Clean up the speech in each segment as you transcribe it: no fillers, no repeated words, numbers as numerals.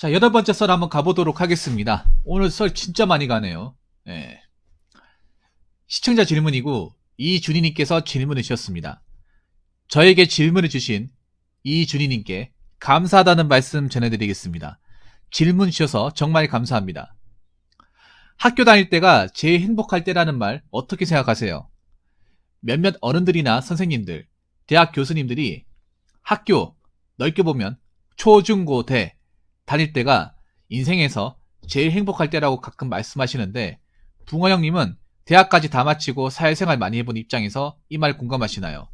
자, 8번째 썰 한번 가보도록 하겠습니다. 오늘 썰 진짜 많이 가네요. 예. 시청자 질문이고 이준희님께서 질문을 주셨습니다. 저에게 질문을 주신 이준희님께 감사하다는 말씀 전해드리겠습니다. 질문 주셔서 정말 감사합니다. 학교 다닐 때가 제일 행복할 때라는 말 어떻게 생각하세요? 몇몇 어른들이나 선생님들, 대학 교수님들이 학교 넓게 보면 초, 중, 고, 대 다닐 때가 인생에서 제일 행복할 때라고 가끔 말씀하시는데 붕어 형님은 대학까지 다 마치고 사회생활 많이 해본 입장에서 이 말 공감하시나요?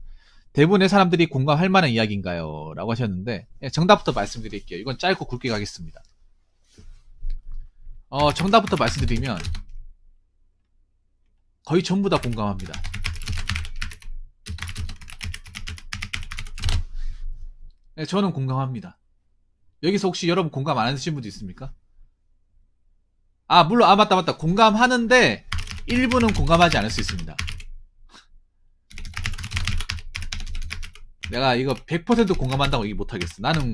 대부분의 사람들이 공감할 만한 이야기인가요? 라고 하셨는데 정답부터 말씀드릴게요. 이건 짧고 굵게 가겠습니다. 정답부터 말씀드리면 거의 전부 다 공감합니다. 네, 저는 공감합니다. 여기서 혹시 여러분 공감 안 하시는 분도 있습니까? 물론 맞다 공감하는데 일부는 공감하지 않을 수 있습니다. 내가 이거 100% 공감한다고 얘기 못하겠어. 나는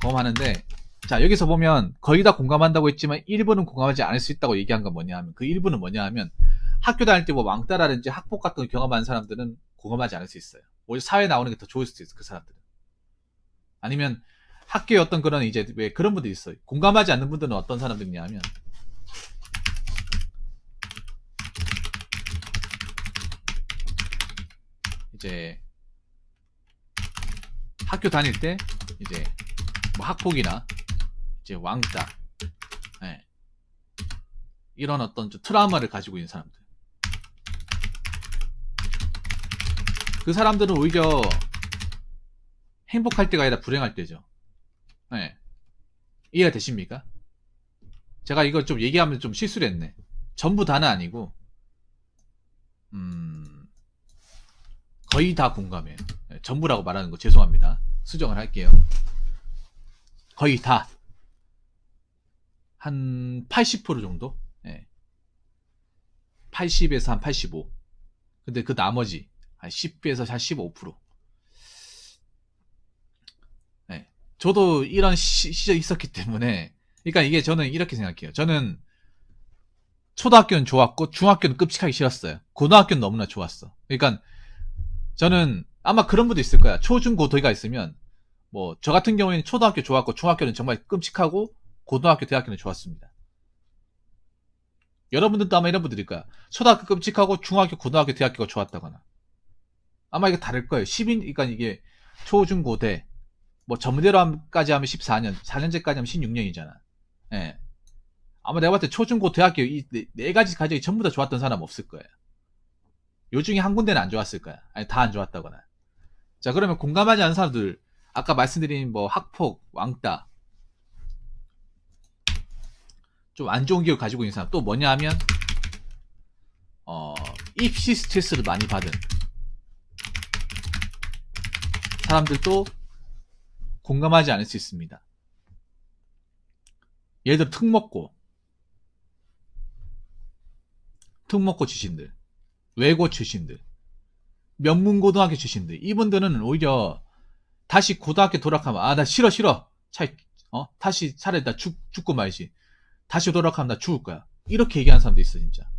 공감하는데, 자, 여기서 보면 거의 다 공감한다고 했지만 일부는 공감하지 않을 수 있다고 얘기한 건 뭐냐 하면, 그 일부는 뭐냐 하면 학교 다닐 때 뭐 왕따라든지 학폭 같은 거 경험한 사람들은 공감하지 않을 수 있어요. 오히려 사회에 나오는 게 더 좋을 수도 있어, 그 사람들은. 아니면 학교에 어떤 그런 이제 왜 그런 분들이 있어요. 공감하지 않는 분들은 어떤 사람들이냐 하면, 이제 학교 다닐 때 이제 뭐 학폭이나 이제 왕따, 네, 이런 어떤 좀 트라우마를 가지고 있는 사람들, 그 사람들은 오히려 행복할 때가 아니라 불행할 때죠. 네. 이해가 되십니까? 제가 이거 좀 얘기하면 좀 실수를 했네. 전부 다는 아니고 거의 다 공감해요. 네, 전부라고 말하는 거 죄송합니다. 수정을 할게요. 거의 다. 한 80% 정도? 네. 80에서 한 85. 근데 그 나머지 한 10에서 한 15%. 네. 저도 이런 시절이 있었기 때문에, 그러니까 이게 저는 이렇게 생각해요. 저는 초등학교는 좋았고 중학교는 끔찍하게 싫었어요. 고등학교는 너무나 좋았어. 그러니까 저는 아마 그런 분도 있을 거야. 초, 중, 고, 도가 있으면 뭐 저 같은 경우에는 초등학교 좋았고 중학교는 정말 끔찍하고 고등학교, 대학교는 좋았습니다. 여러분들도 아마 이런 분들일 거야. 초등학교 끔찍하고 중학교, 고등학교, 대학교가 좋았다거나. 아마 이거 다를 거예요. 그러니까 이게 초, 중, 고, 대. 뭐 전문대로까지 하면 14년, 4년제까지 하면 16년이잖아. 예. 아마 내가 봤을 때 초, 중, 고, 대학교 이 네 가지 과정이 전부 다 좋았던 사람 없을 거예요. 요 중에 한 군데는 안 좋았을 거야. 아니, 다 안 좋았다거나. 자, 그러면 공감하지 않는 사람들, 아까 말씀드린 뭐 학폭, 왕따, 좀 안 좋은 기억을 가지고 있는 사람, 또 뭐냐 하면, 입시 스트레스를 많이 받은 사람들도 공감하지 않을 수 있습니다. 예를 들어 특목고 출신들, 외고 출신들, 명문고등학교 출신들, 이분들은 오히려 다시 고등학교 돌아가면 나 싫어 다시 차라리 나 죽고 말지, 다시 돌아가면 나 죽을 거야, 이렇게 얘기하는 사람도 있어. 진짜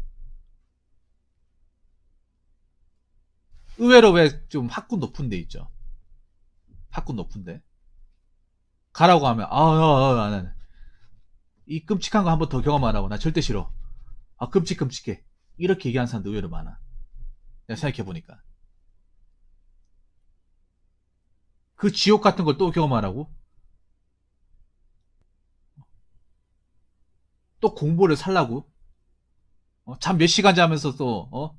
의외로 왜 좀 학군 높은 데 있죠. 학군 높은데 가라고 하면 이 끔찍한 거 한 번 더 경험하라고, 나 절대 싫어, 끔찍해, 이렇게 얘기하는 사람도 의외로 많아. 내가 생각해보니까 그 지옥 같은 걸 또 경험하라고, 또 공부를 살라고, 잠 몇 시간 자면서 또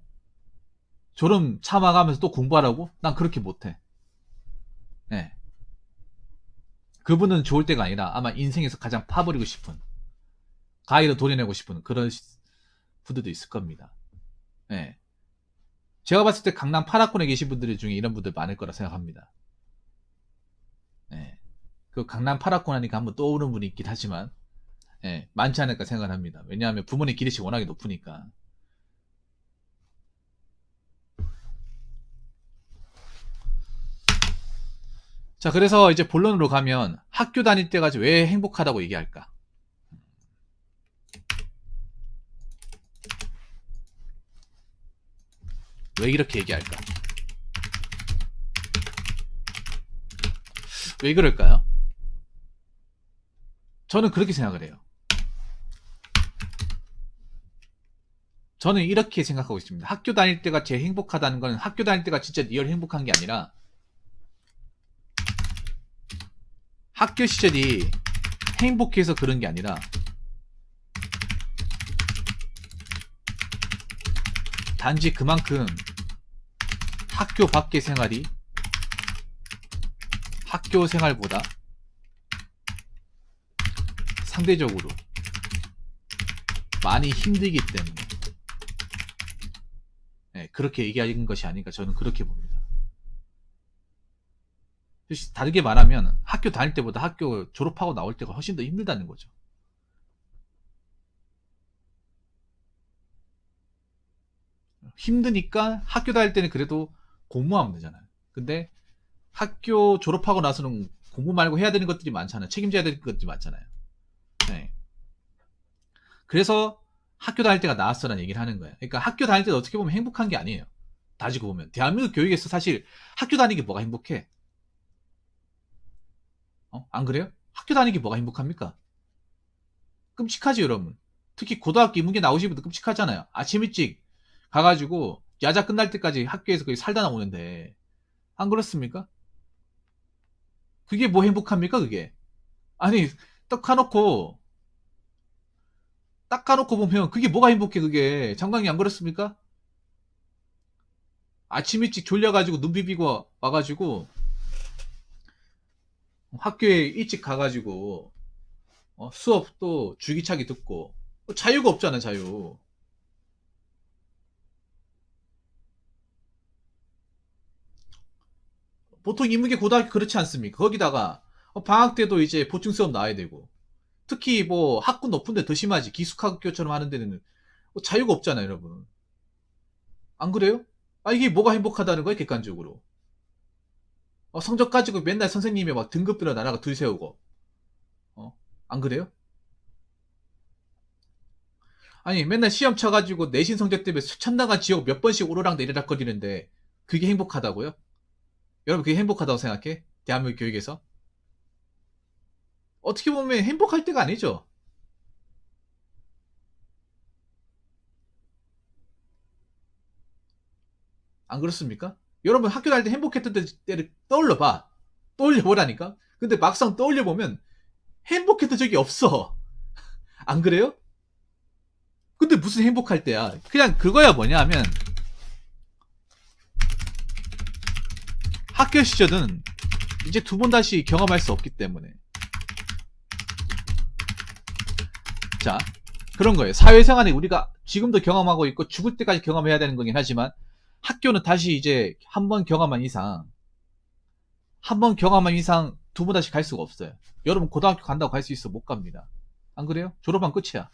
졸음 참아가면서 또 공부하라고? 난 그렇게 못해. 네. 그분은 좋을 때가 아니라 아마 인생에서 가장 파버리고 싶은, 가위로 도려내고 싶은 그런 분들도 있을 겁니다. 네. 제가 봤을 때 강남 8학군에 계신 분들 중에 이런 분들 많을 거라 생각합니다. 네. 그 강남 8학군 하니까 한번 떠오르는 분이 있긴 하지만, 네, 많지 않을까 생각을 합니다. 왜냐하면 부모님 기대치가 워낙에 높으니까. 자, 그래서 이제 본론으로 가면 학교 다닐 때가 왜 행복하다고 얘기할까? 왜 이렇게 얘기할까? 왜 그럴까요? 저는 그렇게 생각을 해요. 저는 이렇게 생각하고 있습니다. 학교 다닐 때가 제일 행복하다는 건 학교 다닐 때가 진짜 리얼 행복한 게 아니라 학교 시절이 행복해서 그런 게 아니라 단지 그만큼 학교 밖의 생활이 학교 생활보다 상대적으로 많이 힘들기 때문에 그렇게 얘기하는 것이 아닌가 저는 그렇게 봅니다. 다르게 말하면 학교 다닐 때보다 학교 졸업하고 나올 때가 훨씬 더 힘들다는 거죠. 힘드니까 학교 다닐 때는 그래도 공부하면 되잖아요. 근데 학교 졸업하고 나서는 공부 말고 해야 되는 것들이 많잖아요. 책임져야 되는 것들이 많잖아요. 네. 그래서 학교 다닐 때가 나았어라는 얘기를 하는 거예요. 그러니까 학교 다닐 때도 어떻게 보면 행복한 게 아니에요. 다지고 보면 대한민국 교육에서 사실 학교 다니는 게 뭐가 행복해? 안 그래요? 학교 다니는 게 뭐가 행복합니까? 끔찍하지 여러분. 특히 고등학교 인문계 나오신 분들 끔찍하잖아요. 아침 일찍 가가지고 야자 끝날 때까지 학교에서 거의 살다 나오는데 안 그렇습니까? 그게 뭐 행복합니까 그게? 아니 딱 까놓고 보면 그게 뭐가 행복해 그게 장관이 안 그렇습니까? 아침 일찍 졸려가지고 눈 비비고 와가지고 학교에 일찍 가가지고 수업도 줄기차게 듣고 자유가 없잖아 자유. 보통 인문계 고등학교 그렇지 않습니까? 거기다가 방학 때도 이제 보충 수업 나와야 되고 특히 뭐 학군 높은데 더 심하지 기숙학교처럼 하는 데는 자유가 없잖아요 여러분. 안 그래요? 아 이게 뭐가 행복하다는 거야 객관적으로. 성적 가지고 맨날 선생님이 막 등급별로 나라가 줄 세우고 안 그래요? 아니 맨날 시험 쳐가지고 내신 성적 때문에 수천당한 지옥 몇 번씩 오르락 내리락 거리는데 그게 행복하다고요? 여러분 그게 행복하다고 생각해? 대한민국 교육에서? 어떻게 보면 행복할 때가 아니죠. 안 그렇습니까? 여러분 학교 다닐 때 행복했던 때를 떠올려봐. 떠올려보라니까? 근데 막상 떠올려보면 행복했던 적이 없어. 안 그래요? 근데 무슨 행복할 때야? 그냥 그거야 뭐냐 하면 학교 시절은 이제 두 번 다시 경험할 수 없기 때문에 자 그런 거예요. 사회생활에 우리가 지금도 경험하고 있고 죽을 때까지 경험해야 되는 거긴 하지만 학교는 다시 이제 한 번 경험한 이상 두 번 다시 갈 수가 없어요. 여러분 고등학교 간다고 갈 수 있어? 못 갑니다. 안 그래요? 졸업하면 끝이야.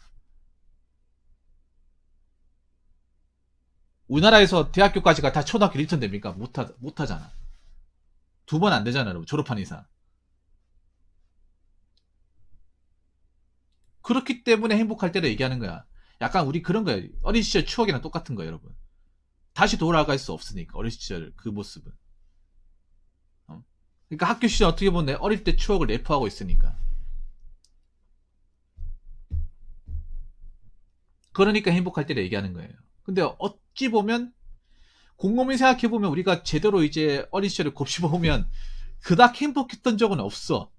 우리나라에서 대학교까지가 다 초등학교 1턴 됩니까? 못하잖아. 두 번 안 되잖아 여러분 졸업한 이상. 그렇기 때문에 행복할 때를 얘기하는 거야. 약간 우리 그런 거야. 어린 시절 추억이랑 똑같은 거야 여러분. 다시 돌아갈 수 없으니까 어린 시절 그 모습은. 그러니까 학교 시절 어떻게 보면 내 어릴 때 추억을 내포하고 있으니까. 그러니까 행복할 때를 얘기하는 거예요. 근데 어찌 보면 곰곰이 생각해보면 우리가 제대로 이제 어린 시절을 곱씹어보면 그닥 행복했던 적은 없어.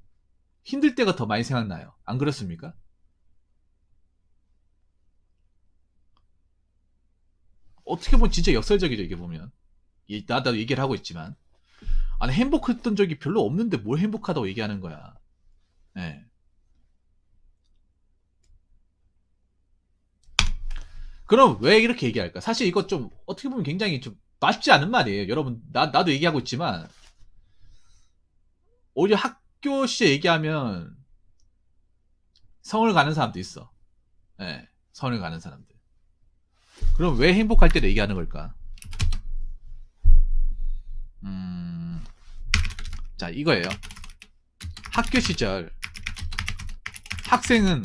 힘들 때가 더 많이 생각나요. 안 그렇습니까? 어떻게 보면 진짜 역설적이죠 이게 보면. 나도 얘기를 하고 있지만 아니 행복했던 적이 별로 없는데 뭘 행복하다고 얘기하는 거야. 네. 그럼 왜 이렇게 얘기할까? 사실 이거 좀 어떻게 보면 굉장히 좀 맞지 않은 말이에요. 여러분 나도 얘기하고 있지만 오히려 학교 시절 얘기하면 성을 가는 사람도 있어. 네, 성을 가는 사람들. 그럼 왜 행복할 때도 얘기하는 걸까? 음, 자, 이거예요. 학교 시절 학생은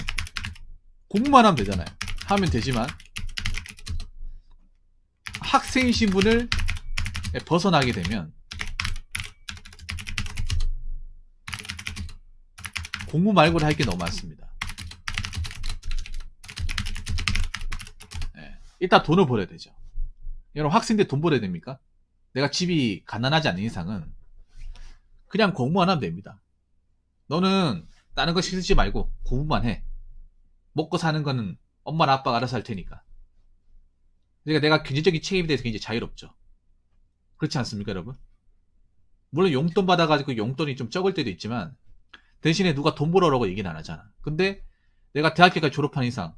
공부만 하면 되잖아요. 하면 되지만 학생 신분을 벗어나게 되면 공부 말고는 할 게 너무 많습니다. 일단 돈을 벌어야 되죠. 여러분, 학생들 돈 벌어야 됩니까? 내가 집이 가난하지 않은 이상은 그냥 공부만 하면 됩니다. 너는 다른 거 신경 쓰지 말고 공부만 해. 먹고 사는 거는 엄마나 아빠가 알아서 할 테니까. 그러니까 내가 경제적인 책임에 대해서 굉장히 자유롭죠. 그렇지 않습니까, 여러분? 물론 용돈 받아가지고 용돈이 좀 적을 때도 있지만 대신에 누가 돈 벌어라고 얘기는 안 하잖아. 근데 내가 대학교까지 졸업한 이상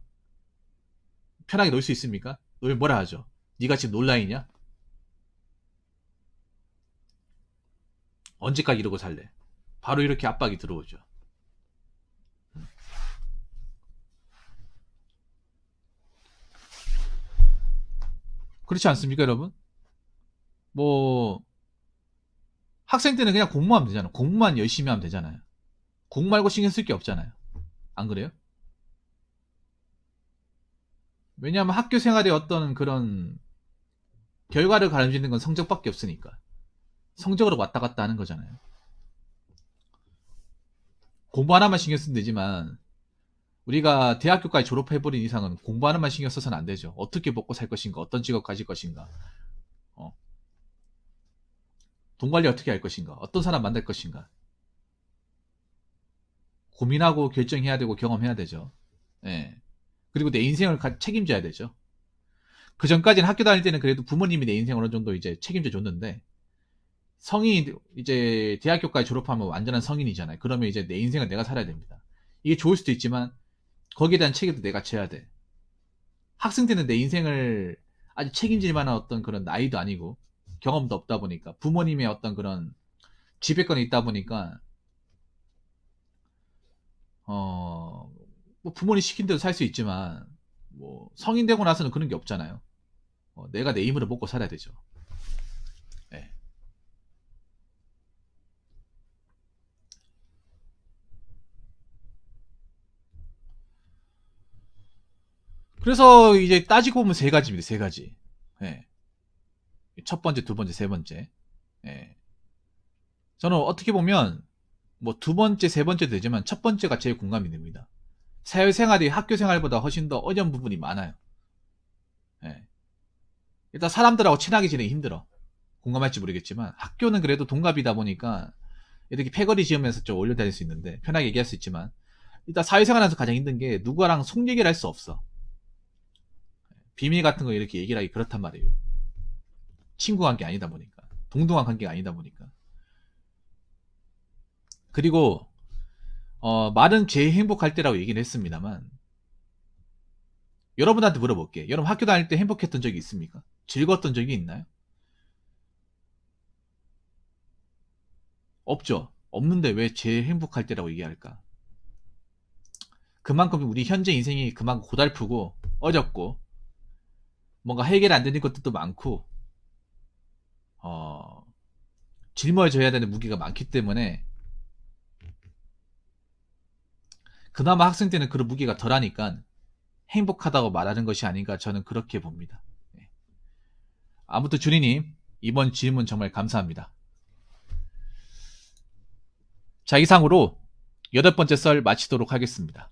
편하게 놀 수 있습니까? 놀면 뭐라 하죠? 네가 지금 논라인이냐? 언제까지 이러고 살래? 바로 이렇게 압박이 들어오죠. 그렇지 않습니까, 여러분? 뭐 학생 때는 그냥 공부하면 되잖아요. 공부만 열심히 하면 되잖아요. 공부 말고 신경 쓸 게 없잖아요. 안 그래요? 왜냐하면 학교 생활의 어떤 그런 결과를 가르치는 건 성적밖에 없으니까. 성적으로 왔다 갔다 하는 거잖아요. 공부 하나만 신경 쓰면 되지만 우리가 대학교까지 졸업해버린 이상은 공부 하나만 신경 써서는 안 되죠. 어떻게 먹고 살 것인가, 어떤 직업 가질 것인가, 돈 관리 어떻게 할 것인가, 어떤 사람 만날 것인가 고민하고 결정해야 되고 경험해야 되죠. 예. 그리고 내 인생을 책임져야 되죠. 그 전까지는 학교 다닐 때는 그래도 부모님이 내 인생을 어느 정도 이제 책임져 줬는데 성인이 이제 대학교까지 졸업하면 완전한 성인이잖아요. 그러면 이제 내 인생을 내가 살아야 됩니다. 이게 좋을 수도 있지만 거기에 대한 책임도 내가 져야 돼. 학생 때는 내 인생을 아직 책임질 만한 어떤 그런 나이도 아니고 경험도 없다 보니까 부모님의 어떤 그런 지배권이 있다 보니까 뭐 부모님 시킨 대로 살 수 있지만 뭐 성인 되고 나서는 그런 게 없잖아요. 내가 내 힘으로 먹고 살아야 되죠. 네. 그래서 이제 따지고 보면 세 가지입니다. 세 가지. 네. 첫 번째, 두 번째, 세 번째. 네. 저는 어떻게 보면 뭐 두 번째, 세 번째도 되지만 첫 번째가 제일 공감이 됩니다. 사회생활이 학교 생활보다 훨씬 더 어려운 부분이 많아요. 네. 일단 사람들하고 친하게 지내기 힘들어. 공감할지 모르겠지만 학교는 그래도 동갑이다 보니까 이렇게 패거리 지으면서 좀 올려 다닐 수 있는데 편하게 얘기할 수 있지만 일단 사회생활에서 가장 힘든 게 누구랑 속 얘기를 할 수 없어. 비밀 같은 거 이렇게 얘기를 하기 그렇단 말이에요. 친구 관계 아니다 보니까 동등한 관계가 아니다 보니까. 그리고 말은 제일 행복할 때라고 얘기를 했습니다만 여러분한테 물어볼게. 여러분 학교 다닐 때 행복했던 적이 있습니까? 즐거웠던 적이 있나요? 없죠. 없는데 왜 제일 행복할 때라고 얘기할까? 그만큼 우리 현재 인생이 그만큼 고달프고 어렵고 뭔가 해결 안 되는 것들도 많고 짊어져야 되는 무게가 많기 때문에 그나마 학생 때는 그런 무게가 덜하니까 행복하다고 말하는 것이 아닌가 저는 그렇게 봅니다. 네. 아무튼 준이님 이번 질문 정말 감사합니다. 자, 이상으로 8번째 썰 마치도록 하겠습니다.